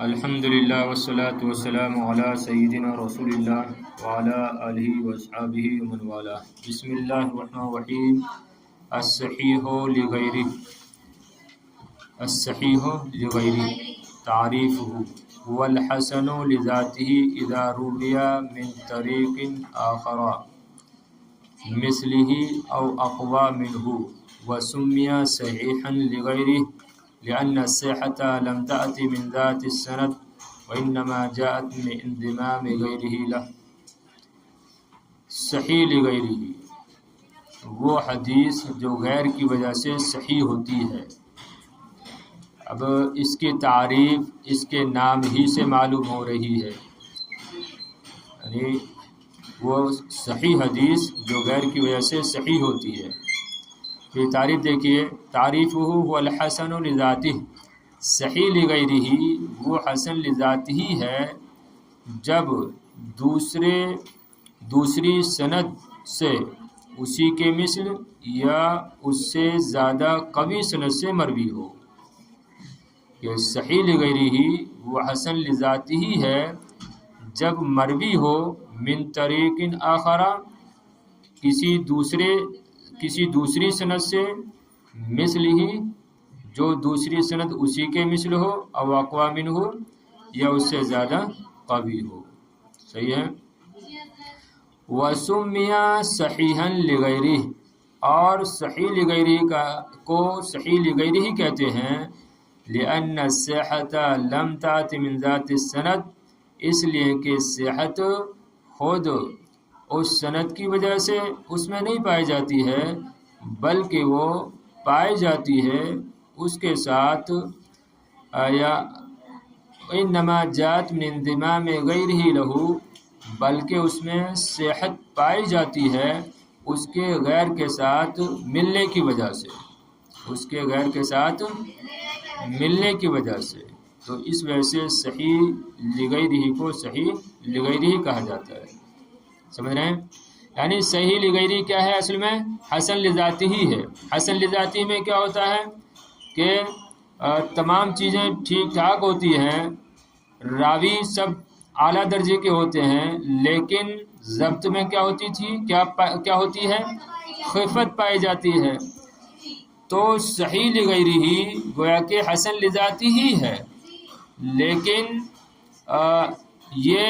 الحمدللہ والصلاة والسلام علی سیدنا رسول اللہ وعلی آلہ واصحابہ ومن والہ۔ بسم اللہ الرحمن الرحیم۔ الصحیح لغیرہ تعریفہ هو الحسن لذاتہ اذا روی من طریق آخر مثلہ او اقوی منہ وسمی صحیحا لغیرہ لأن الصحة لم تأتي من ذات السند وإنما جاءت من انضمام غيره له۔ صحیح لغیرہ وہ حدیث جو غیر کی وجہ سے صحیح ہوتی ہے۔ اب اس کی تعریف اس کے نام ہی سے معلوم ہو رہی ہے، یعنی وہ صحیح حدیث جو غیر کی وجہ سے صحیح ہوتی ہے۔ یہ تعریف دیکھیے، تعریفہ هو الحسن لذاتہ، صحیح لغیرہ وہ حسن لذاتہ ہے جب دوسری سند سے اسی کے مثل یا اس سے زیادہ قوی سند سے مروی ہو۔ کہ صحیح لغیرہ وہ حسن لذاتہ ہے جب مروی ہو من طریق آخر کسی دوسری سند سے مثل ہی جو دوسری سند اسی کے مثل ہو او اقوی منہ ہو یا اس سے زیادہ قوی ہو۔ صحیح ہے۔ وسمی صحیحا لغیرہ، اور صحیح لغیرہ کو صحیح لغیرہ ہی کہتے ہیں لأن الصحة لم تأت من ذات السند، اس لیے کہ صحت خود اس سند کی وجہ سے اس میں نہیں پائی جاتی ہے، بلکہ وہ پائی جاتی ہے اس کے ساتھ یا انما جاءت من انضمام غیرہ لہ، بلکہ اس میں صحت پائی جاتی ہے اس کے غیر کے ساتھ ملنے کی وجہ سے، اس کے غیر کے ساتھ ملنے کی وجہ سے۔ تو اس وجہ سے صحیح لغیرہ کو صحیح لغیرہ کہا جاتا ہے۔ سمجھ رہے ہیں؟ یعنی صحیح لغیرہ کیا ہے؟ اصل میں حسن لذاتہ ہی ہے۔ حسن لذاتہ میں کیا ہوتا ہے کہ تمام چیزیں ٹھیک ٹھاک ہوتی ہیں، راوی سب اعلیٰ درجے کے ہوتے ہیں، لیکن ضبط میں کیا ہوتی تھی کیا ہوتی ہے؟ خفت پائی جاتی ہے۔ تو صحیح لغیرہ ہی گویا کہ حسن لذاتہ ہی ہے، لیکن یہ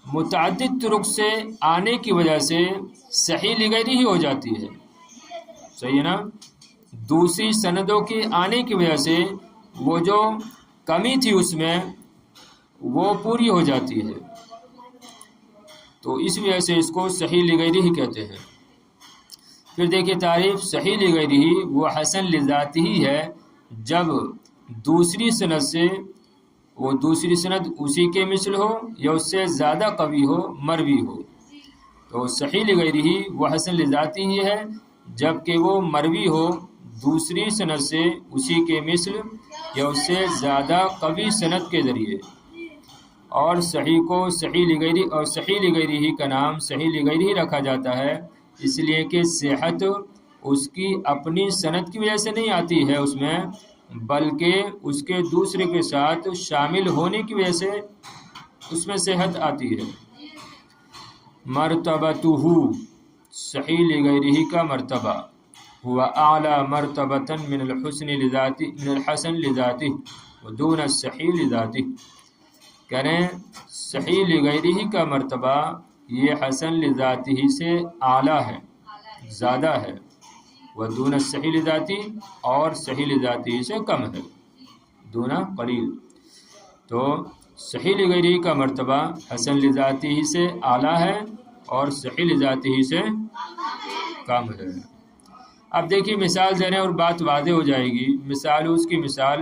متعدد طرق سے آنے کی وجہ سے صحیح لغیرہ ہی ہو جاتی ہے۔ صحیح ہے نا؟ دوسری سندوں کے آنے کی وجہ سے وہ جو کمی تھی اس میں وہ پوری ہو جاتی ہے، تو اس وجہ سے اس کو صحیح لغیرہ ہی کہتے ہیں۔ پھر دیکھیے تعریف صحیح لغیرہ وہ حسن لذاتہ ہی ہے جب دوسری سند سے وہ دوسری سند اسی کے مثل ہو یا اس سے زیادہ قوی ہو، مروی ہو۔ تو صحیح لغیرہ وہ حسن لذاتہ ہی ہے جب کہ وہ مروی ہو دوسری سند سے اسی کے مثل یا اس سے زیادہ قوی سند کے ذریعے۔ اور صحیح کو صحیح لغیرہ کا نام صحیح لغیرہ رکھا جاتا ہے، اس لیے کہ صحت اس کی اپنی سند کی وجہ سے نہیں آتی ہے اس میں، بلکہ اس کے دوسرے کے ساتھ شامل ہونے کی وجہ سے اس میں صحت آتی ہے۔ مرتبتہ، صحیح لغیرہ کا مرتبہ، هو اعلی مرتبۃ من الحسن لذاتہ ودون الصحیح لذاتہ، کریں صحیح لغیرہ کا مرتبہ یہ حسن لذاتہ سے اعلیٰ ہے، زیادہ ہے، ودون الصحیح لذاتہ اور صحیح لذاتہ سے کم ہے، دونا قلیل۔ تو صحیح لغیرہ کا مرتبہ حسن لذاتہ سے اعلیٰ ہے اور صحیح لذاتہ سے کم ہے۔ اب دیکھیے مثال دے رہے ہیں اور بات واضح ہو جائے گی۔ اس کی مثال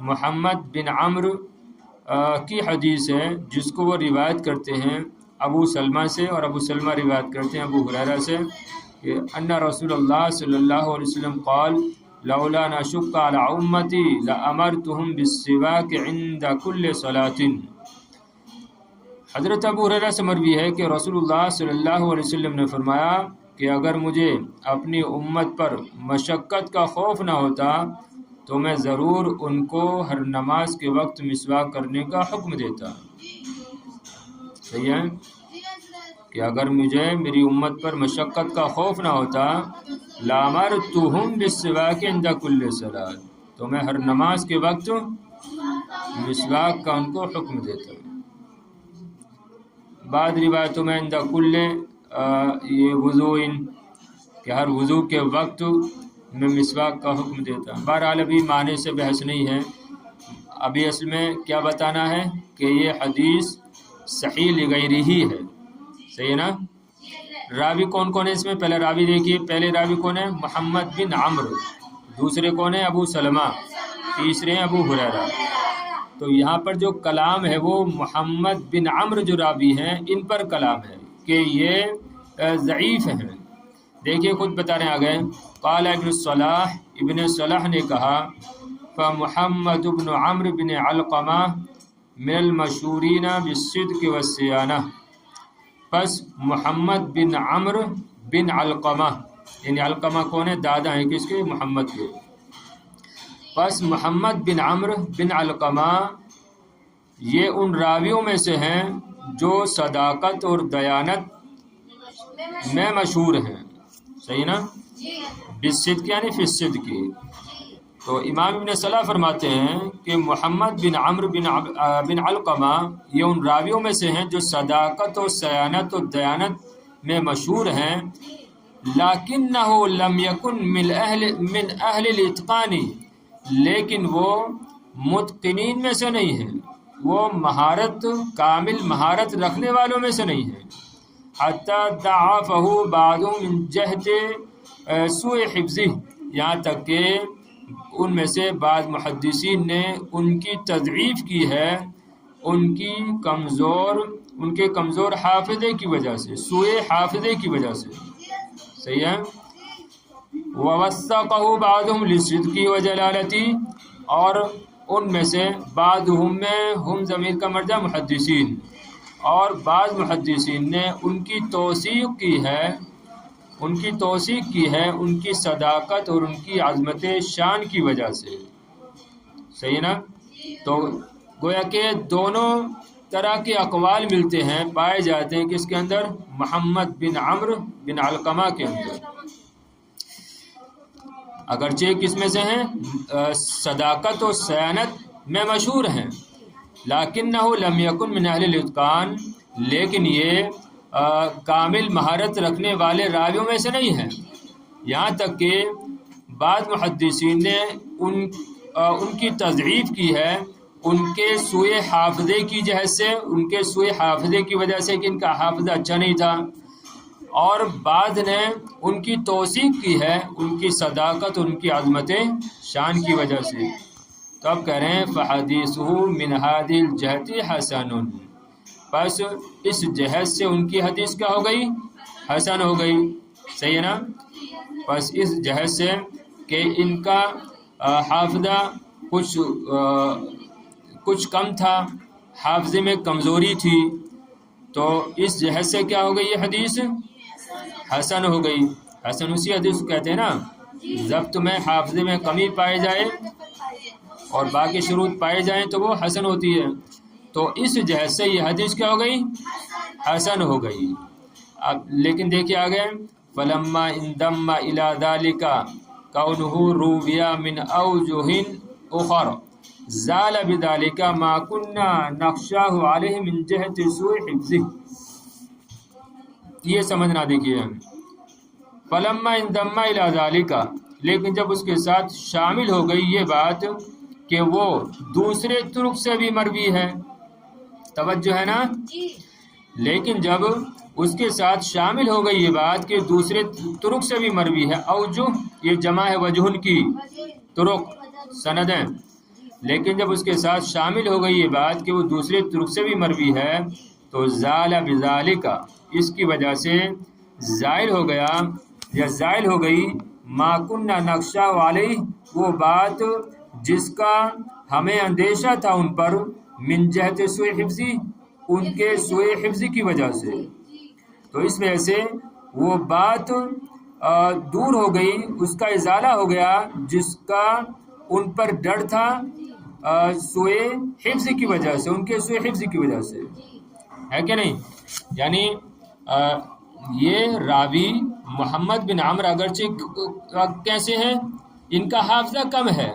محمد بن عمرو کی حدیث ہے جس کو وہ روایت کرتے ہیں ابو سلمہ سے، اور ابو سلمہ روایت کرتے ہیں ابو ہریرہ سے کہ ان رسول اللہ صلی اللہ علیہ وسلم قال لولا نشق علی امتی لامرتهم بالسواک عند کل صلاۃ۔ حضرت ابو ہریرہ سے مروی ہے کہ رسول اللہ صلی اللہ علیہ وسلم نے فرمایا کہ اگر مجھے اپنی امت پر مشقت کا خوف نہ ہوتا تو میں ضرور ان کو ہر نماز کے وقت مسواک کرنے کا حکم دیتا. صحیح ہے کہ اگر مجھے میری امت پر مشقت کا خوف نہ ہوتا لامرتہم بالسواک عند کل صلاۃ، تو میں ہر نماز کے وقت مسواک کا ان کو حکم دیتا. بعض روایتوں میں عند کل یہ وضوء، کہ ہر وضو کے وقت میں مسواک کا حکم دیتا. بہرحال ابھی معنی سے بحث نہیں ہے، ابھی اصل میں کیا بتانا ہے کہ یہ حدیث صحیح لغیرہ ہی ہے. صحیح ہے نا. راوی کون کون ہے اس میں؟ پہلے راوی دیکھیے. پہلے راوی کون ہے؟ محمد بن عمرو. دوسرے کون ہے؟ ابو سلمہ. تیسرے ہیں ابو ہریرہ. تو یہاں پر جو کلام ہے وہ محمد بن عمرو جو راوی ہیں ان پر کلام ہے کہ یہ ضعیف ہیں. دیکھیے خود بتا رہے ہیں آگے. قال ابن صلاح، ابن صلاح نے کہا فمحمد بن عمرو بن علقمہ من المشہورین بالصدق والصیانہ. پس محمد بن عمرو بن علقمہ، یعنی علقمہ کون ہے؟ دادا ہیں کس کے؟ محمد کے. پس محمد بن عمرو بن علقمہ یہ ان راویوں میں سے ہیں جو صداقت اور دیانت میں مشہور ہیں. صحیح نا. بالصدق یعنی فی الصدق. تو امام ابن صلاح فرماتے ہیں کہ محمد بن عمرو بن علقمہ یہ ان راویوں میں سے ہیں جو صداقت و سیانت و دیانت میں مشہور ہیں. لیکنہ لم یکن من اہل الاتقان، لیکن وہ متقنین میں سے نہیں ہیں، وہ مہارت کامل مہارت رکھنے والوں میں سے نہیں ہیں. حتی ضعفہ بعضهم من جہت سوء حفظہ، یہاں تک کہ ان میں سے بعض محدثین نے ان کی تضعیف کی ہے ان کے کمزور حافظے کی وجہ سے، سوء حافظے کی وجہ سے. صحیح ہے. ووثقہ بعضهم لصدق وجلالتی، اور ان میں سے بعضهم میں ہم ضمیر کا مرجع محدثین، اور بعض محدثین نے ان کی توثیق کی ہے ان کی صداقت اور ان کی عظمت شان کی وجہ سے. صحیح ہے نا. تو گویا کہ دونوں طرح کے اقوال ملتے ہیں، پائے جاتے ہیں کس کے اندر؟ محمد بن عمرو بن علقمہ کے اندر. اگرچہ کس میں سے ہیں؟ صداقت و سیانت میں مشہور ہیں. لیکنہ لم یکن من اہل الاتقان، لیکن یہ کامل مہارت رکھنے والے راویوں میں سے نہیں ہیں. یہاں تک کہ بعض محدثین نے ان کی تضعیف کی ہے ان کے سوء حافظے کی جہت سے، ان کے سوء حافظے کی وجہ سے کہ ان کا حافظہ اچھا نہیں تھا، اور بعض نے ان کی توثیق کی ہے ان کی صداقت ان کی عظمت شان کی وجہ سے. تو اب کہہ رہے ہیں فحدیثہ من ھذہ الجہۃ حسن، بس اس جہت سے ان کی حدیث کیا ہو گئی؟ حسن ہو گئی. صحیح ہے نا. بس اس جہت سے کہ ان کا حافظہ کچھ کم تھا، حافظے میں کمزوری تھی، تو اس جہت سے کیا ہو گئی؟ یہ حدیث حسن ہو گئی. حسن اسی حدیث کو کہتے ہیں نا، ضبط میں حافظے میں کمی پائے جائے اور باقی شروط پائے جائیں تو وہ حسن ہوتی ہے. تو اس جہت سے یہ حدیث کیا ہو گئی؟ حسن ہو گئی. اب لیکن دیکھیے آگے، فلما انضم الى ذلك كونه روي من اوجه اخر زال بذلك ما كنا نخشاه عليه من جهة سوء حفظه. یہ سمجھنا. دیکھیے فلما انضم الى ذلك، لیکن جب اس کے ساتھ شامل ہو گئی یہ بات کہ وہ دوسرے طرق سے بھی مروی ہے. توجہ ہے نا. لیکن جب اس کے ساتھ شامل ہو گئی یہ بات کہ دوسرے طرق سے بھی مروی ہے، اوجہ یہ جمع ہے وجہن کی، طرق سندیں، لیکن جب اس کے ساتھ شامل ہو گئی یہ بات کہ وہ دوسرے طرق سے بھی مروی ہے تو زال بذالک، اس کی وجہ سے زائل ہو گیا یا زائل ہو گئی ما کنا نخشى علیہ، وہ بات جس کا ہمیں اندیشہ تھا ان پر، من جہت سوء حفظی، ان کے سوء حفظی کی وجہ سے. تو اس وجہ سے وہ بات دور ہو گئی، اس کا ازالہ ہو گیا جس کا ان پر ڈر تھا سوئے حفظ کی وجہ سے، ان کے سوئے حفظ کی وجہ سے، ہے کہ نہیں؟ یعنی یہ راوی محمد بن عمرو اگرچہ کیسے ہیں، ان کا حافظہ کم ہے،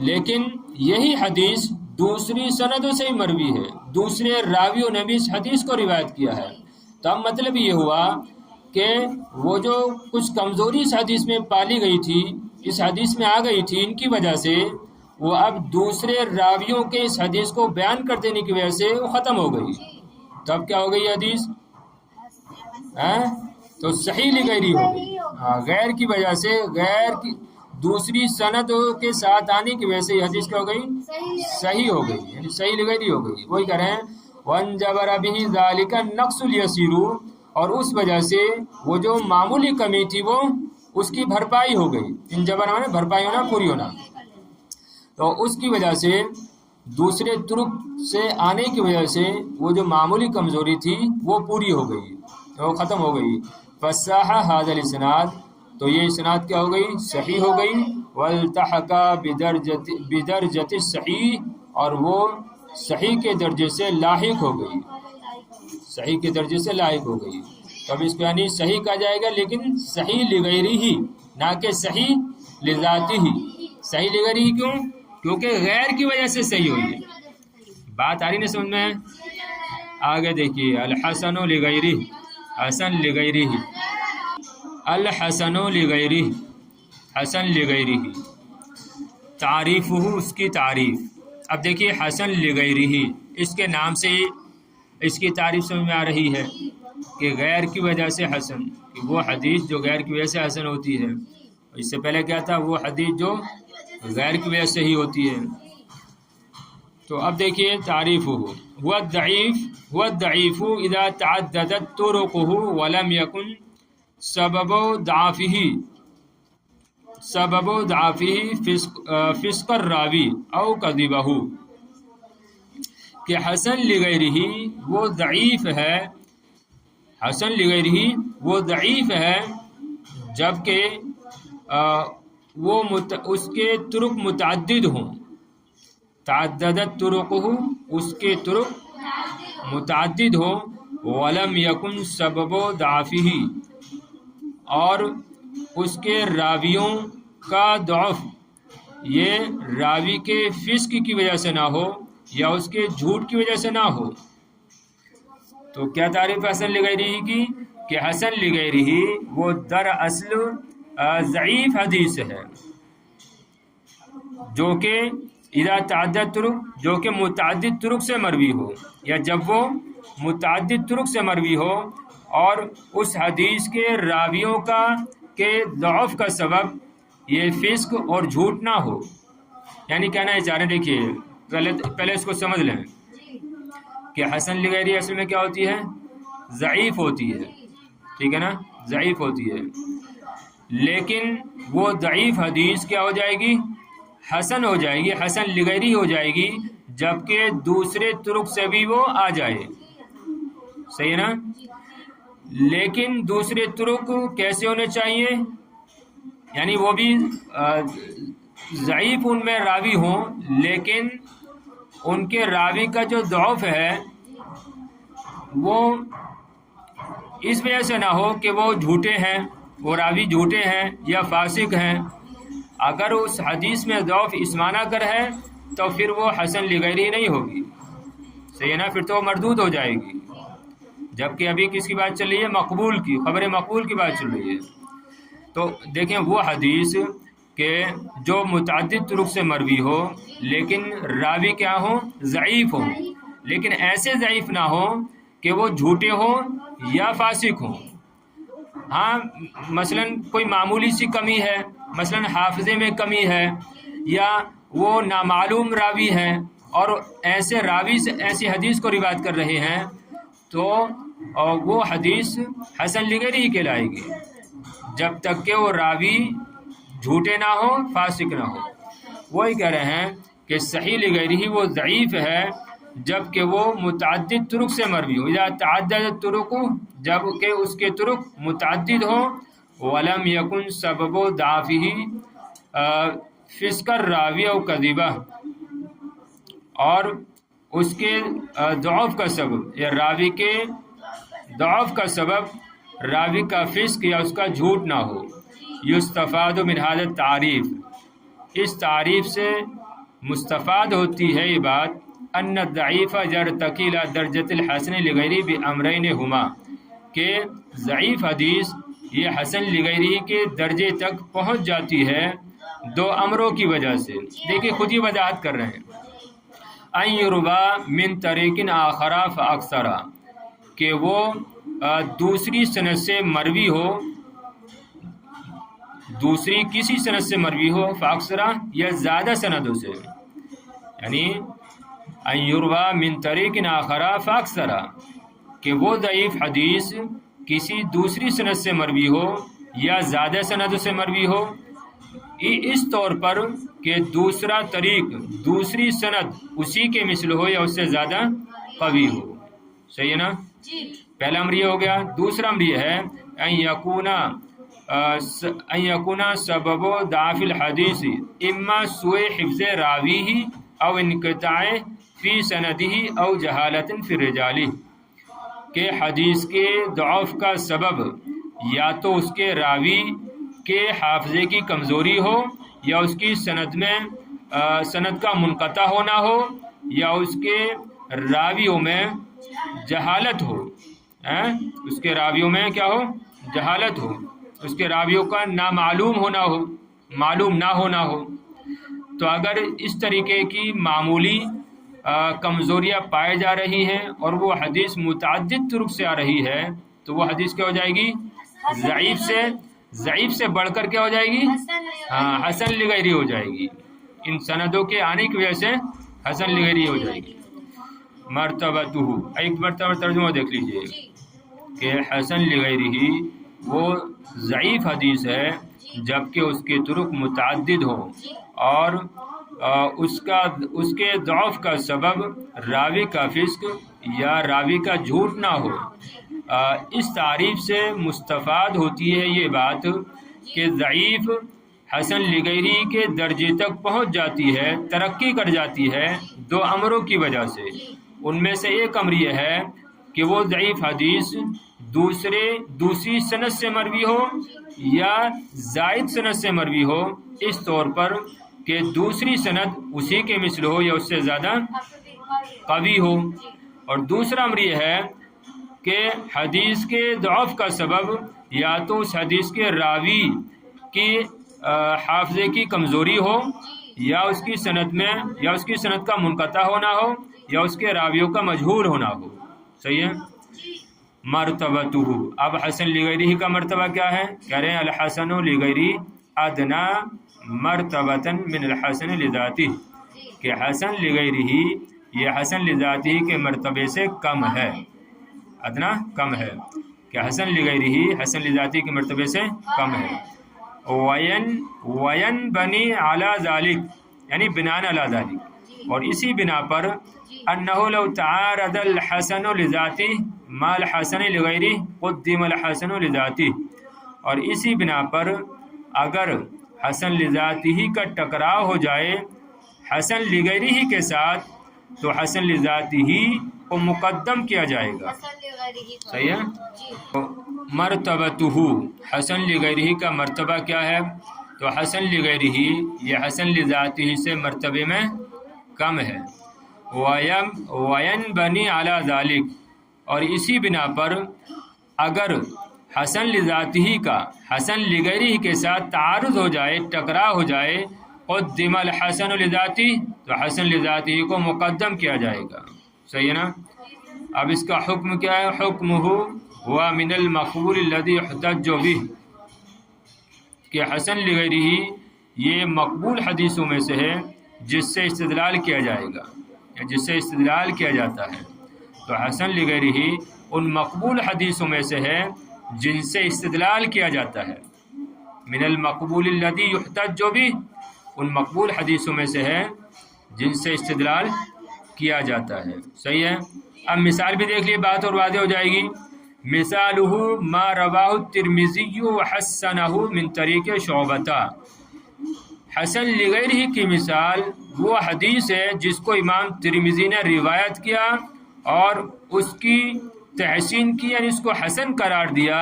لیکن یہی حدیث دوسری سندوں سے ہی مروی ہے، دوسرے راویوں نے بھی اس حدیث کو روایت کیا ہے۔ تو اب مطلب یہ ہوا کہ وہ جو کچھ کمزوری اس حدیث میں پالی گئی تھی، اس حدیث میں آ گئی تھی، ان کی وجہ سے وہ اب دوسرے راویوں کے اس حدیث کو بیان کر دینے کی وجہ سے وہ ختم ہو گئی۔ تو اب کیا ہو گئی حدیث؟ تو صحیح لغیری ہو گئی، غیر کی وجہ سے، غیر کی دوسری سندوں کے ساتھ آنے کی وجہ سے یہ حدیث کیا ہو گئی؟ صحیح ہو گئی، یعنی صحیح لغیری ہو گئی۔ وہی کہہ رہے ہیں وَانْجَبَرَ بِهِ ذَلِكَ النَّقْصُ الْيَسِيرُ، اور اس وجہ سے وہ جو معمولی کمی تھی وہ اس کی بھرپائی ہو گئی۔ انجبر مانے بھرپائی ہونا، پوری ہونا، تو اس کی وجہ سے دوسرے طرق سے آنے کی وجہ سے وہ جو معمولی کمزوری تھی وہ پوری ہو گئی، وہ ختم ہو گئی۔ فَصَّحَ هَذَا الْإِسْنَادُ، تو یہ اسناد کیا ہو گئی؟ صحیح ہو گئی۔ وَالْتَحَقَ بِدَرْجَةِ الصَّحِيحِ، اور وہ صحیح کے درجے سے لاحق ہو گئی، صحیح کے درجے سے لاحق ہو گئی۔ تو اب اس کو یعنی صحیح کہا جائے گا، لیکن صحیح لغیری ہی، نہ کہ صحیح لذاتی ہی۔ صحیح لغیری ہی کیوں؟ کیونکہ غیر کی وجہ سے صحیح ہوئی ہے۔ بات آ رہی نہیں سمجھ میں؟ آگے دیکھیے، الحسن لغیری، حسن لغیری ہی، الحسن لغیری، حسن لغیری ہی، تعریف ہو، اس کی تعریف۔ اب دیکھیے حسن لغیری ہی، اس کے نام سے ہی اس کی تعریف سمجھ میں آ رہی ہے کہ غیر کی وجہ سے حسن، کہ وہ حدیث جو غیر کی وجہ سے حسن ہوتی ہے۔ اس سے پہلے کیا تھا؟ وہ حدیث جو غیر کی وجہ سے ہی ہوتی ہے۔ تو اب دیکھیے تعریف ہوا الضعیف اذا تعددت طرقه ولم يكن سبب ضعفه فسق الراوی او کذبہ، کہ حسن لغیرہ وہ ضعیف ہے، حسن لغیرہ وہ ضعیف ہے جبکہ وہ اس کے طرق متعدد ہوں، تعددت طرقہ، اس کے طرق متعدد ہوں، ولم یکن سبب ضعفہ، اور اس کے راویوں کا ضعف یہ راوی کے فسق کی وجہ سے نہ ہو یا اس کے جھوٹ کی وجہ سے نہ ہو۔ تو کیا تعریف حسن لغیرہ کی؟ کہ حسن لغیرہ وہ دراصل ضعیف حدیث ہے جو کہ اذا تعدد طرق، جو کہ متعدد طرق سے مروی ہو، یا جب وہ متعدد طرق سے مروی ہو اور اس حدیث کے راویوں کا کے ضعف کا سبب یہ فسق اور جھوٹ نہ ہو۔ یعنی کہنا چاہ رہے ہیں، دیکھیے پہلے اس کو سمجھ لیں کہ حسن لغیری اصل میں کیا ہوتی ہے؟ ضعیف ہوتی ہے، ٹھیک ہے نا؟ ضعیف ہوتی ہے، لیکن وہ ضعیف حدیث کیا ہو جائے گی؟ حسن ہو جائے گی، حسن لغیری ہو جائے گی جبکہ دوسرے طرق سے بھی وہ آ جائے، صحیح ہے نا؟ لیکن دوسرے طرق کیسے ہونے چاہیے؟ یعنی وہ بھی ضعیف ان میں راوی ہوں، لیکن ان کے راوی کا جو ضعف ہے وہ اس وجہ سے نہ ہو کہ وہ جھوٹے ہیں، وہ راوی جھوٹے ہیں یا فاسق ہیں۔ اگر اس حدیث میں ضعف اس معنی کر ہے تو پھر وہ حسن لغیری نہیں ہوگی، صحیح ہے نا؟ پھر تو مردود ہو جائے گی۔ جبکہ ابھی کس کی بات چل رہی ہے؟ مقبول کی، خبر مقبول کی بات چل رہی ہے۔ تو دیکھیں وہ حدیث کہ جو متعدد طرق سے مروی ہو لیکن راوی کیا ہوں؟ ضعیف ہوں، لیکن ایسے ضعیف نہ ہوں کہ وہ جھوٹے ہوں یا فاسق ہوں۔ ہاں مثلا کوئی معمولی سی کمی ہے، مثلا حافظے میں کمی ہے، یا وہ نامعلوم راوی ہیں اور ایسے راوی سے ایسی حدیث کو روایت کر رہے ہیں تو وہ حدیث حسن لغیری ہی کہلائے گی جب تک کہ وہ راوی جھوٹے نہ ہو، فاسق نہ ہو۔ وہی کہہ رہے ہیں کہ صحیح لغیری ہی وہ ضعیف ہے جب کہ وہ متعدد طرق سے مروی ہو، اذا تعدد طرق، جب کہ اس کے طرق متعدد ہوں، ولم یکن سبب ضعفہ فسق الراوی او کذبہ، اور اس کے ضعف کا سبب یا راوی کے ضعف کا سبب راوی کا فسق یا اس کا جھوٹ نہ ہو۔ یستفاد من ھذا التعریف، اس تعریف سے مستفاد ہوتی ہے یہ بات، ان الضعیف یرتقی الی درجۃ الحسن لغیرہ بامرین ہما، کہ ضعیف حدیث یہ حسن لغیرہ کے درجے تک پہنچ جاتی ہے دو امروں کی وجہ سے۔ دیکھیں خود ہی وضاحت کر رہے ہیں، ان یروا من طریق آخر فاکثر، کہ وہ دوسری سند سے مروی ہو، دوسری کسی سند سے مروی ہو، فاکثر یا زیادہ سندوں سے، یعنی ان یروا من طریق آخر فاکثر، کہ وہ ضعیف حدیث کسی دوسری سند سے مروی ہو یا زیادہ سندوں سے مروی ہو، اس طور پر کہ دوسرا طریق دوسری سند اسی کے مثل ہو یا اس سے زیادہ قوی ہو۔ صحیح ہے نا؟ پہلا امر یہ ہو گیا۔ دوسرا امر یہ ہے ان یکونا سبب ضعف الحدیث اما سوء حفظ راوی او انقطاع فی سندہ او جہالت فی الرجال، کہ حدیث کے ضعف کا سبب یا تو اس کے راوی کے حافظے کی کمزوری ہو، یا اس کی سند میں سند کا منقطع ہونا ہو، یا اس کے راویوں میں جہالت ہو، اس کے راویوں میں کیا ہو؟ جہالت ہو، اس کے راویوں کا نامعلوم ہونا ہو، معلوم نہ ہونا ہو۔ تو اگر اس طریقے کی معمولی کمزوریاں پائے جا رہی ہیں اور وہ حدیث متعدد طرق سے آ رہی ہے تو وہ حدیث کیا ہو جائے گی؟ ضعیف سے بڑھ کر کیا ہو جائے گی؟ حسن لغیری ہو جائے گی۔ ان سندوں کے آنے کی وجہ سے حسن لغیری ہو جائے گی۔ مرتبتہ، ایک مرتبہ ترجمہ دیکھ لیجئے کہ حسن لغیری ہی وہ ضعیف حدیث ہے جبکہ اس کے طرق متعدد ہو اور اس کے ضعف کا سبب راوی کا فسق یا راوی کا جھوٹ نہ ہو۔ اس تعریف سے مستفاد ہوتی ہے یہ بات کہ ضعیف حسن لغیری کے درجے تک پہنچ جاتی ہے، ترقی کر جاتی ہے دو امروں کی وجہ سے۔ ان میں سے ایک امر یہ ہے کہ وہ ضعیف حدیث دوسری سند سے مروی ہو یا زائد سند سے مروی ہو، اس طور پر کہ دوسری سند اسی کے مثل ہو یا اس سے زیادہ قوی ہو۔ اور دوسرا امر یہ ہے کہ حدیث کے ضعف کا سبب یا تو اس حدیث کے راوی کی حافظے کی کمزوری ہو، یا اس کی سند کا منقطع ہونا ہو، یا اس کے راویوں کا مجہول ہونا ہو۔ صحیح ہے؟ مرتبتہ، اب حسن لغیری کا مرتبہ کیا ہے؟ کہہ رہے ہیں الحسن لغیری ادنا مرتبۃ من الحسن لذاتہ، کہ حسن لغیری یہ حسن لذاتہ کے مرتبے سے کم ہے، ادنا کم ہے، کہ حسن لغیری حسن لذاتہ کے مرتبے سے کم ہے۔ وین بنی علی ذالک، یعنی بناء علی ذالک، اور اسی بنا پر انہ لو تعارض الحسن لذاتہ ما الحسن لغیرہ قدم الحسن لذاتہ، اور اسی بنا پر اگر حسن لذاتہ کا ٹکراؤ ہو جائے حسن لغیرہ کے ساتھ تو حسن لذاتہ کو مقدم کیا جائے گا۔ صحیح ہے؟ مرتبتہ، حسن لغیرہ کا مرتبہ کیا ہے؟ تو حسن لغیرہ یہ حسن لذاتہ سے مرتبے میں کم ہے۔ وین بنی علی ذالک، اور اسی بنا پر اگر حسن لذاتہ کا حسن لغیرہ کے ساتھ تعارض ہو جائے، ٹکراؤ ہو جائے، قدم الحسن لذاتہ، تو حسن لذاتہ کو مقدم کیا جائے گا۔ صحیح ہے نا؟ اب اس کا حکم کیا ہے؟ حکمہ ہوا من المقبول الذی یحتج بہ، کہ حسن لغیرہ یہ مقبول حدیثوں میں سے ہے جس سے استدلال کیا جائے گا، جس سے استدلال کیا جاتا ہے۔ تو حسن لغیرہ ان مقبول حدیثوں میں سے ہے جن سے استدلال کیا جاتا ہے۔ من المقبول الذی یحتج بہ، ان مقبول حدیثوں میں سے ہے جن سے استدلال کیا جاتا ہے۔ صحیح ہے؟ اب مثال بھی دیکھ لیے، بات اور واضح ہو جائے گی۔ مثالہ ما رواہ الترمذی وحسنہ من طریق شعبہ، حسن لغیرہ کی مثال وہ حدیث ہے جس کو امام ترمذی نے روایت کیا اور اس کی تحسین کی، یعنی اس کو حسن قرار دیا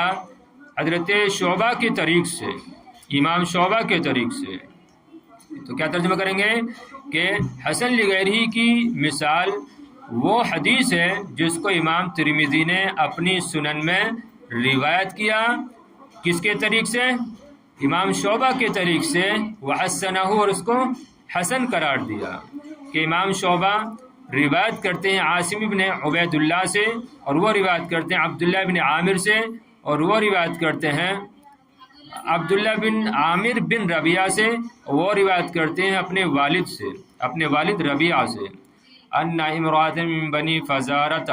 حضرت شعبہ کے طریق سے، امام شعبہ کے طریق سے۔ تو کیا ترجمہ کریں گے کہ حسن لغیرہ کی مثال وہ حدیث ہے جس کو امام ترمذی نے اپنی سنن میں روایت کیا، کس کے طریق سے؟ امام شعبہ کے طریق سے، وحسنہ، اور اس کو حسن قرار دیا۔ کہ امام شعبہ روایت کرتے ہیں عاصم بن عبید اللہ سے، اور وہ روایت کرتے ہیں عبداللہ بن عامر سے، اور وہ روایت کرتے ہیں عبداللہ بن عامر بن ربیعہ سے، وہ روایت کرتے ہیں اپنے والد سے، اپنے والد ربیعہ سے، ان امرأۃ من بنی فزارۃ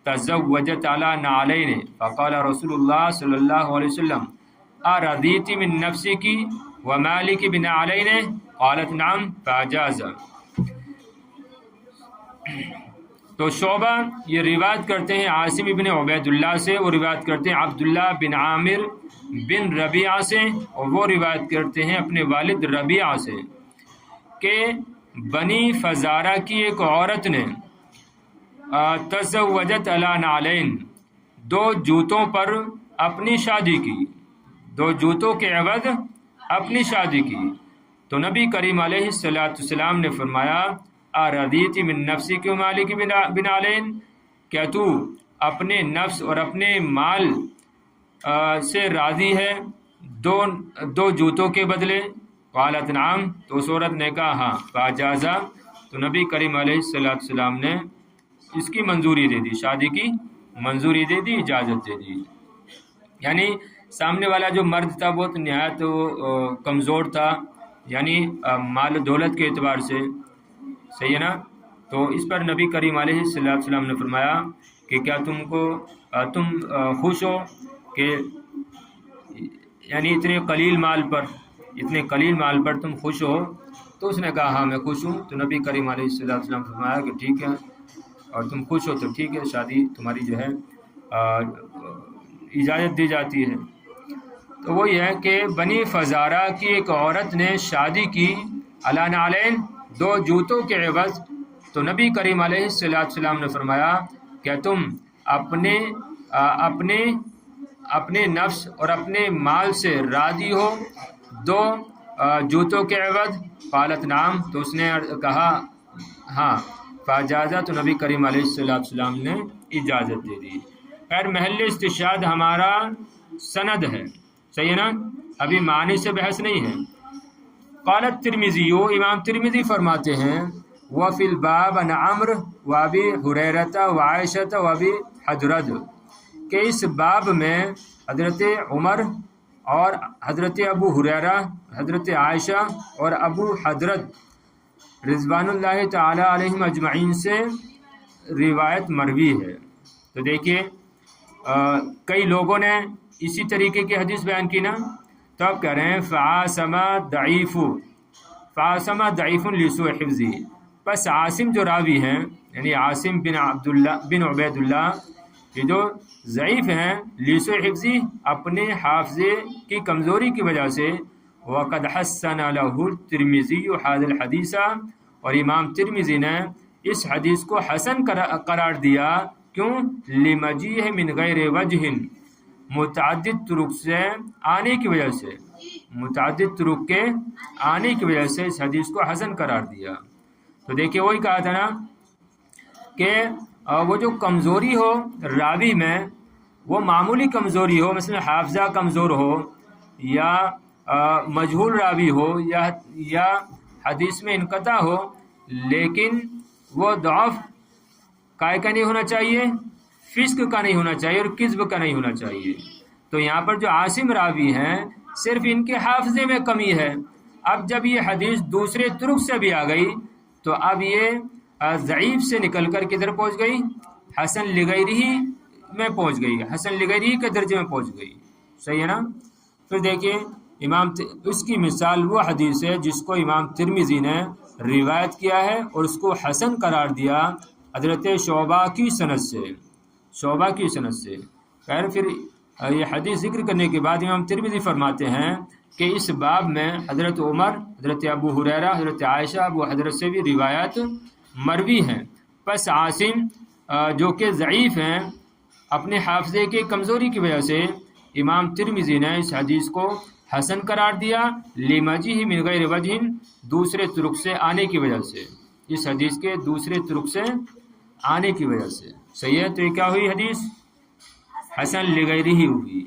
تزوجت علی نعلین فقال رسول اللہ صلی اللہ علیہ وسلم ارضیت من نفسک ومالک بنعلین قالت نعم فاجاز۔ تو شعبہ یہ روایت کرتے ہیں عاصم بن عبید اللہ سے، وہ روایت کرتے ہیں عبداللہ بن عامر بن ربیعہ سے، اور وہ روایت کرتے ہیں اپنے والد ربیعہ سے کہ بنی فزارہ کی ایک عورت نے تزوجت علی نعلین، دو جوتوں پر اپنی شادی کی، دو جوتوں کے عوض اپنی شادی کی۔ تو نبی کریم علیہ السلام نے فرمایا ارضیت من نفسک ومالک بنعلین، کیا تو اپنے نفس اور اپنے مال سے راضی ہے دو جوتوں کے بدلے؟ قالت نعم، تو اس عورت نے کہا ہاں، فاجازہ، تو نبی کریم علیہ السلام نے اس کی منظوری دے دی، شادی کی منظوری دے دی، اجازت دے دی۔ یعنی سامنے والا جو مرد تھا بہت نہایت کمزور تھا، یعنی مال و دولت کے اعتبار سے، صحیح ہے نا؟ تو اس پر نبی کریم علیہ السلام نے فرمایا کہ کیا تم خوش ہو کہ یعنی اتنے قلیل مال پر تم خوش ہو؟ تو اس نے کہا ہاں میں خوش ہوں۔ تو نبی کریم علیہ السلام نے فرمایا کہ ٹھیک ہے، اور تم خوش ہو تو ٹھیک ہے، شادی تمہاری جو ہے اجازت دی جاتی ہے۔ تو وہی ہے کہ بنی فزارہ کی ایک عورت نے شادی کی علی نعلین، دو جوتوں کے عوض، تو نبی کریم علیہ السلام نے فرمایا کہ تم اپنے نفس اور اپنے مال سے راضی ہو دو جوتوں کے عوض؟ قالت نعم، تو اس نے کہا ہاں، فاجازہ، تو نبی کریم علیہ السلام نے اجازت دے دی۔ خیر محل استشہاد ہمارا سند ہے، صحیح ہے نا؟ ابھی معنی سے بحث نہیں ہے۔ قالت ترمذی، امام ترمذی فرماتے ہیں وفی الباب عن عمرو وابی ہریرہ وعائشہ وابی حدرد، کہ اس باب میں حضرت عمر اور حضرت ابو ہریرہ، حضرت عائشہ اور ابو حدرد رضوان اللہ تعالی علیہم اجمعین سے روایت مروی ہے۔ تو دیکھیے کئی لوگوں نے اسی طریقے کی حدیث بیان کی نا، تو آپ کہہ رہے ہیں فعاصم ضعیف لسوء حفظی، بس عاصم جو راوی ہیں، یعنی عاصم بن عبید اللہ، یہ جو ضعیف ہیں لسوء حفظی، اپنے حافظے کی کمزوری کی وجہ سے، وقد حسن له الترمذی هذا الحدیث، اور امام ترمذی نے اس حدیث کو حسن قرار دیا، کیوں؟ لمجیء من غیر وجہ، متعدد طرق سے آنے کی وجہ سے، متعدد طرق کے آنے کی وجہ سے اس حدیث کو حسن قرار دیا۔ تو دیکھیے وہی کہا تھا نا کہ وہ جو کمزوری ہو راوی میں، وہ معمولی کمزوری ہو، مثلا حافظہ کمزور ہو، یا مجہول راوی ہو، یا حدیث میں انقطاع ہو، لیکن وہ ضعف کا نہیں ہونا چاہیے، فسق کا نہیں ہونا چاہیے، اور کذب کا نہیں ہونا چاہیے۔ تو یہاں پر جو عاصم راوی ہیں صرف ان کے حافظے میں کمی ہے۔ اب جب یہ حدیث دوسرے طرق سے بھی آ گئی تو اب یہ ضعیف سے نکل کر کدھر پہنچ گئی؟ حسن لغیرہ میں پہنچ گئی، حسن لغیرہ کے درجے میں پہنچ گئی، صحیح ہے نا؟ پھر دیکھیے اس کی مثال وہ حدیث ہے جس کو امام ترمذی نے روایت کیا ہے اور اس کو حسن قرار دیا حضرت شعبہ کی سند سے، خیر پھر یہ حدیث ذکر کرنے کے بعد امام ترمذی فرماتے ہیں کہ اس باب میں حضرت عمر، حضرت ابو ہریرہ، حضرت عائشہ، ابو حضرت سے بھی روایت مروی ہیں۔ پس عاصم جو کہ ضعیف ہیں، اپنے حافظے کی کمزوری کی وجہ سے امام ترمذی نے اس حدیث کو حسن قرار دیا، لمجیہ من غیر وجہ، دوسرے طرق سے آنے کی وجہ سے، اس حدیث کے دوسرے طرق سے آنے کی وجہ سے۔ صحیح ہے، تو یہ کیا ہوئی حدیث؟ حسن لغیرہ ہوئی۔